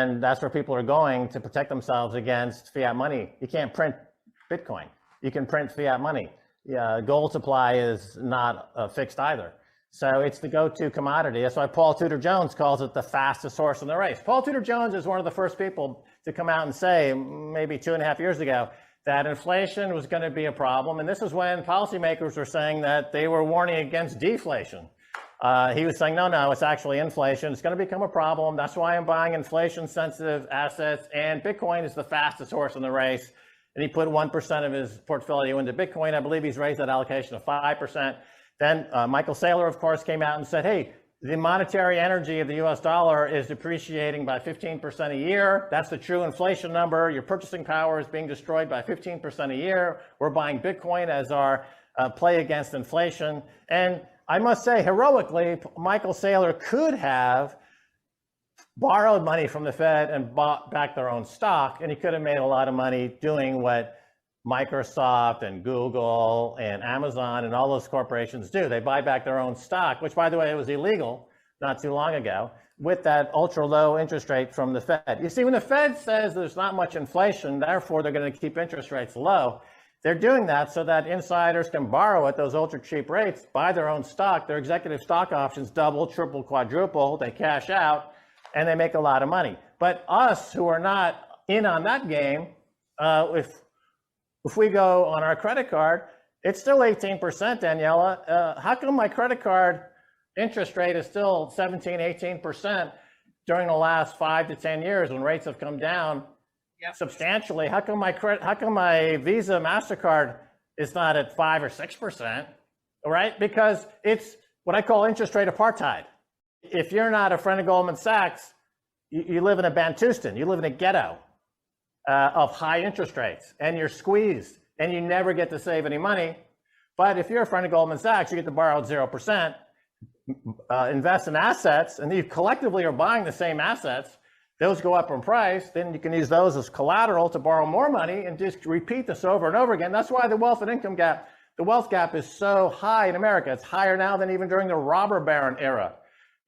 And that's where people are going to protect themselves against fiat money. You can't print Bitcoin. You can print fiat money. Gold supply is not fixed either. So it's the go-to commodity. That's why Paul Tudor Jones calls it the fastest horse in the race. Paul Tudor Jones is one of the first people to come out and say, maybe 2.5 years ago, that inflation was going to be a problem. And this is when policymakers were saying that they were warning against deflation. He was saying, no, it's actually inflation. It's going to become a problem. That's why I'm buying inflation-sensitive assets. And Bitcoin is the fastest horse in the race. And he put 1% of his portfolio into Bitcoin. I believe he's raised that allocation to 5%. Then Michael Saylor, of course, came out and said, hey, the monetary energy of the US dollar is depreciating by 15% a year. That's the true inflation number. Your purchasing power is being destroyed by 15% a year. We're buying Bitcoin as our play against inflation. And I must say, heroically, Michael Saylor could have borrowed money from the Fed and bought back their own stock, and he could have made a lot of money doing what Microsoft and Google and Amazon and all those corporations do. They buy back their own stock, which, by the way, was illegal not too long ago, with that ultra low interest rate from the Fed. You see, when the Fed says there's not much inflation, therefore they're going to keep interest rates low, they're doing that so that insiders can borrow at those ultra cheap rates, buy their own stock, their executive stock options double, triple, quadruple, they cash out, and they make a lot of money. But us who are not in on that game, if we go on our credit card, it's still 18%, Daniela. How come my credit card interest rate is still 17, 18% during the last 5 to 10 years when rates have come down substantially? How come my Visa, MasterCard is not at 5 or 6%, right? Because it's what I call interest rate apartheid. If you're not a friend of Goldman Sachs, you live in a Bantustan, you live in a ghetto of high interest rates, and you're squeezed, and you never get to save any money. But if you're a friend of Goldman Sachs, you get to borrow at 0%, invest in assets, and you collectively are buying the same assets. Those go up in price, then you can use those as collateral to borrow more money and just repeat this over and over again. That's why the wealth and income gap, the wealth gap is so high in America. It's higher now than even during the robber baron era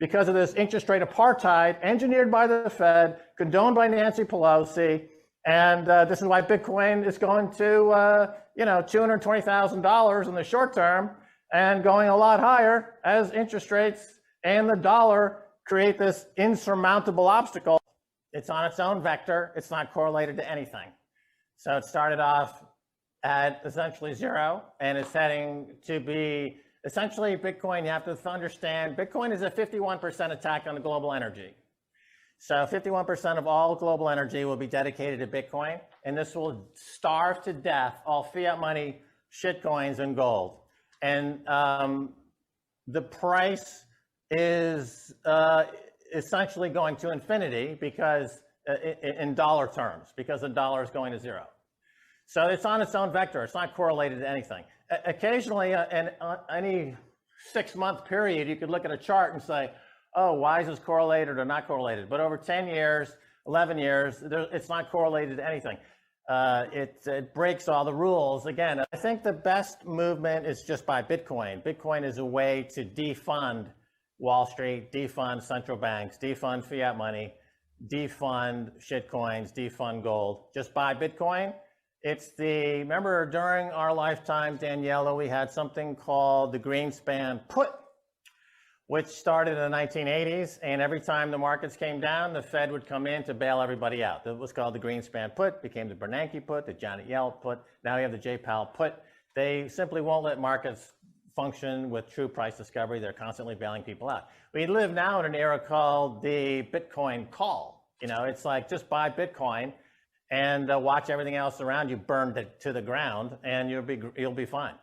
because of this interest rate apartheid engineered by the Fed, condoned by Nancy Pelosi. And this is why Bitcoin is going to, $220,000 in the short term and going a lot higher as interest rates and the dollar create this insurmountable obstacle. It's on its own vector. It's not correlated to anything. So it started off at essentially zero, and it's heading to be essentially Bitcoin. You have to understand Bitcoin is a 51% attack on the global energy. So 51% of all global energy will be dedicated to Bitcoin, and this will starve to death all fiat money, shitcoins, and gold. And the price is essentially going to infinity because in dollar terms, because the dollar is going to zero. So it's on its own vector. It's not correlated to anything. Occasionally, in any 6-month period, you could look at a chart and say, oh, why is this correlated or not correlated? But over 10 years, 11 years, it's not correlated to anything. It breaks all the rules. Again, I think the best movement is just buy Bitcoin. Bitcoin is a way to defund Wall Street, defund central banks, defund fiat money, defund shitcoins, defund gold. Just buy Bitcoin. Remember during our lifetime, Daniela, we had something called the Greenspan put, which started in the 1980s, and every time the markets came down, the Fed would come in to bail everybody out. That was called the Greenspan put, became the Bernanke put, the Janet Yellen put, now we have the J. Powell put. They simply won't let markets function with true price discovery. They're constantly bailing people out. We live now in an era called the Bitcoin call. It's like just buy Bitcoin and watch everything else around you burn to the ground, and you'll be fine.